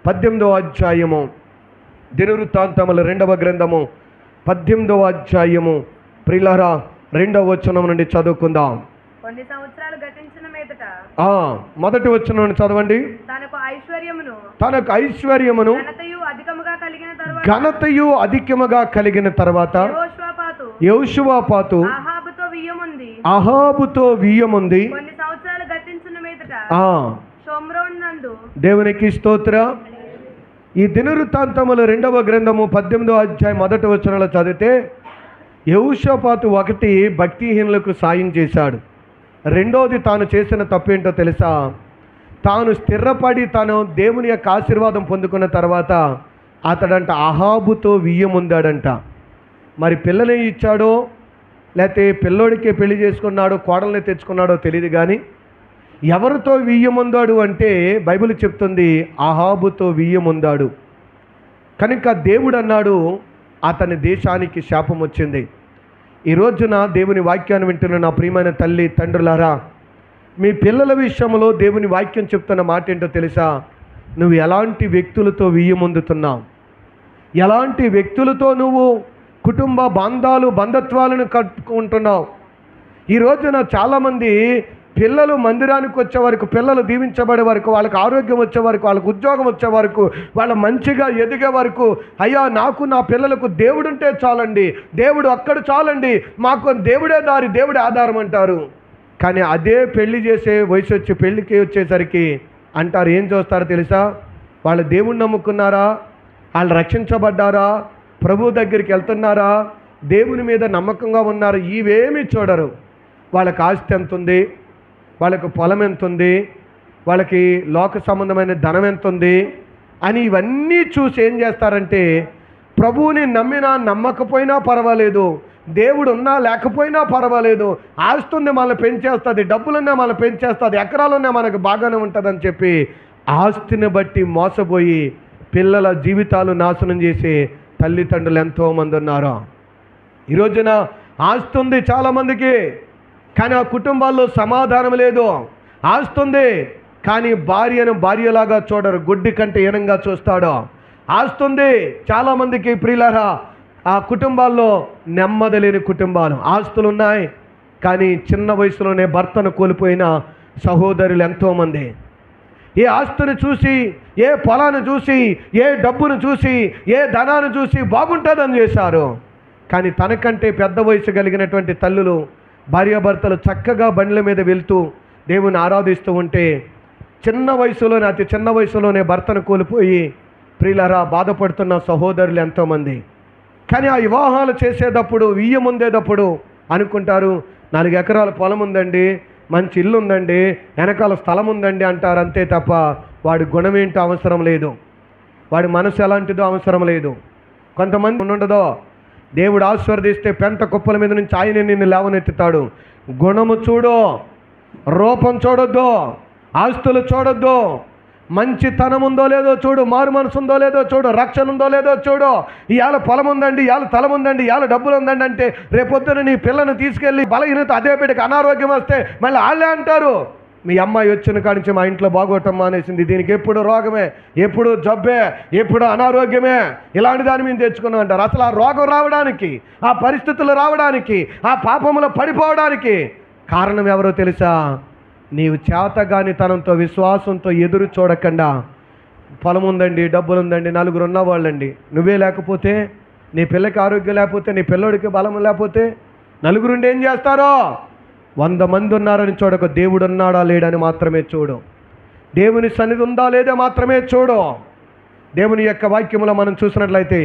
18వ అధ్యాయము, దినవృత్తాంతముల 2వ గ్రంథము 18వ అధ్యాయము, ప్రియులారా 2వ వచనం నుండి చదువుకుందాం. కొన్ని సంవత్సరాలు గతించిన మీదట మొదటి వచనం నుండి చదవండి. తనకు ఐశ్వర్యమును ఘనతయు అధికముగా కలిగిన తర్వాత యెహోషువాపాతు అహాబుతో వియ్యముంది. కొన్ని సంవత్సరాలు గతించిన మీదట షోమ్రోను నందు దేవునికి స్తోత్రం. ఈ దినవృత్తాంతముల 2వ గ్రంథము 18వ అధ్యాయం మొదటి వచనంలో చదివితే యెహోషాపాతు ఒకటి భక్తిహీనులకు సాయం చేశాడు. రెండోది తాను చేసిన తప్పేంటో తెలుసా? తాను స్థిరపడి తాను దేవుని యొక్క ఆశీర్వాదం పొందుకున్న తర్వాత అతడంట అహాబుతో వియ్యముందాడంట. మరి పిల్లని ఇచ్చాడో లేకపోతే పిల్లోడికే పెళ్లి చేసుకున్నాడో కోడల్ని తెచ్చుకున్నాడో తెలియదు, కానీ ఎవరితో వియ్యముందాడు అంటే బైబిల్ చెప్తుంది అహాబుతో వియ్యముందాడు. కనుక దేవుడు అన్నాడు అతని దేశానికి శాపం వచ్చింది. ఈ రోజున దేవుని వాక్యాన్ని వింటున్న నా ప్రియమైన తల్లి తండ్రులారా, మీ పిల్లల విషయంలో దేవుని వాక్యం చెప్తున్న మాట ఏంటో తెలుసా? నువ్వు ఎలాంటి వ్యక్తులతో వియ్యముందుతున్నావు, ఎలాంటి వ్యక్తులతో నువ్వు కుటుంబ బంధత్వాలను కట్టుకుంటున్నావు. ఈ రోజున చాలామంది పిల్లలు మందిరానికి వచ్చే వరకు, పిల్లలు దీవించబడే వరకు, వాళ్ళకి ఆరోగ్యం వచ్చే వరకు, వాళ్ళకు ఉద్యోగం వచ్చే వరకు, వాళ్ళ మంచిగా ఎదిగే వరకు, అయ్యా నాకు నా పిల్లలకు దేవుడుంటే చాలండి, దేవుడు అక్కడ చాలండి, మాకు దేవుడే దారి, దేవుడే ఆధారం అంటారు. కానీ అదే పెళ్లి చేసే వయసు వచ్చి పెళ్లికి వచ్చేసరికి అంటారు, ఏం చూస్తారో తెలుసా? వాళ్ళ దేవుణ్ణి నమ్ముకున్నారా, వాళ్ళు రక్షించబడ్డారా, ప్రభు దగ్గరికి వెళ్తున్నారా, దేవుని మీద నమ్మకంగా ఉన్నారు, ఇవేమీ చూడరు. వాళ్ళకి ఆస్తి ఎంత ఉంది, వాళ్ళకి పొలం ఎంత ఉంది, వాళ్ళకి లోక సంబంధమైన ధనం ఎంత ఉంది అని ఇవన్నీ చూసి ఏం చేస్తారంటే ప్రభువుని నమ్మినా నమ్మకపోయినా పర్వాలేదు, దేవుడు ఉన్నా లేకపోయినా పర్వాలేదు, ఆస్తి ఉంది మనల్ని పెంచేస్తుంది, డబ్బులున్నా మనల్ని పెంచేస్తుంది, ఎకరాలున్నా మనకు బాగానే ఉంటుందని చెప్పి ఆస్తిని బట్టి మోసపోయి పిల్లల జీవితాలు నాశనం చేసే తల్లిదండ్రులు ఎంతోమంది ఉన్నారు. ఈ రోజున ఆస్తి ఉంది చాలామందికి, కానీ ఆ కుటుంబాల్లో సమాధానం లేదు. ఆస్తుంది కానీ భార్యను భార్యలాగా చూడరు, గుడ్డి కంటే హీనంగా చూస్తాడు. ఆస్తుంది చాలామందికి ప్రియులారా, ఆ కుటుంబాల్లో నెమ్మది లేని కుటుంబాలు. ఆస్తులు ఉన్నాయి కానీ చిన్న వయసులోనే భర్తను కోల్పోయిన సహోదరులు ఎంతోమంది. ఏ ఆస్తిని చూసి, ఏ పొలాన్ని చూసి, ఏ డబ్బును చూసి, ఏ ధనాన్ని చూసి బాగుంటుందని చేశారు. కానీ తనకంటే పెద్ద వయసు కలిగినటువంటి తల్లులు, భార్యాభర్తలు చక్కగా బండ్ల మీద వెళ్తూ దేవుని ఆరాధిస్తూ ఉంటే చిన్న వయసులోనే, అతి చిన్న వయసులోనే భర్తను కోల్పోయి ప్రియులారా బాధపడుతున్న సహోదరులు ఎంతోమంది. కానీ ఆ వివాహాలు చేసేటప్పుడు, వియ్యముందేటప్పుడు అనుకుంటారు 4 ఎకరాల పొలం ఉందండి, మంచి ఇల్లు ఉందండి, వెనకాల స్థలం ఉందండి అంటారు, అంతే తప్ప వాడి గుణం ఏంటో అవసరం లేదు, వాడి మనసు ఎలాంటిదో అవసరం లేదు. కొంతమంది ఉండదో, దేవుడు ఆశీర్వదిస్తే పెంట కుప్పల మీద నుంచి ఆయన నిన్ను లేవనెత్తుతాడు. గుణము చూడు, రూపం చూడొద్దు, ఆస్తులు చూడొద్దు, మంచితనం ఉందో లేదో చూడు, మారు మనసు ఉందో లేదో చూడు, రక్షణ ఉందో లేదో చూడు. ఇవాళ పొలం ఉందండి, ఇవాళ స్థలం ఉందండి, ఇవాళ డబ్బులు ఉందండి అంటే రేపొద్దున నీ పిల్లని తీసుకెళ్ళి బలహీనత, అదే బిడ్డకి అనారోగ్యం వస్తే మళ్ళీ వాళ్ళే అంటారు, మీ అమ్మాయి వచ్చిన కానించి మా ఇంట్లో బాగోటం మానేసింది, దీనికి ఎప్పుడు రోగమే, ఎప్పుడు జబ్బే, ఎప్పుడు అనారోగ్యమే, ఇలాంటి దాన్ని మేము తెచ్చుకున్నాం అంటారు. అసలు ఆ రోగం రావడానికి, ఆ పరిస్థితులు రావడానికి, ఆ పాపంలో పడిపోవడానికి కారణం ఎవరో తెలుసా? నీవు చేతగానితనంతో, విశ్వాసంతో ఎదురు చూడకుండా, పొలం ఉందండి, డబ్బులు ఉందండి, 4 ఉన్నవాళ్ళండి, నువ్వే లేకపోతే, నీ పిల్లకి ఆరోగ్యం లేకపోతే, నీ పిల్లోడికి బలం లేకపోతే నలుగురుండి ఏం చేస్తారో? 100 మంది ఉన్నారని చూడక దేవుడు ఉన్నాడా లేడని మాత్రమే చూడు, దేవుని సన్నిధి ఉందా లేదా మాత్రమే చూడు. దేవుని యొక్క వాక్యములో మనం చూసినట్లయితే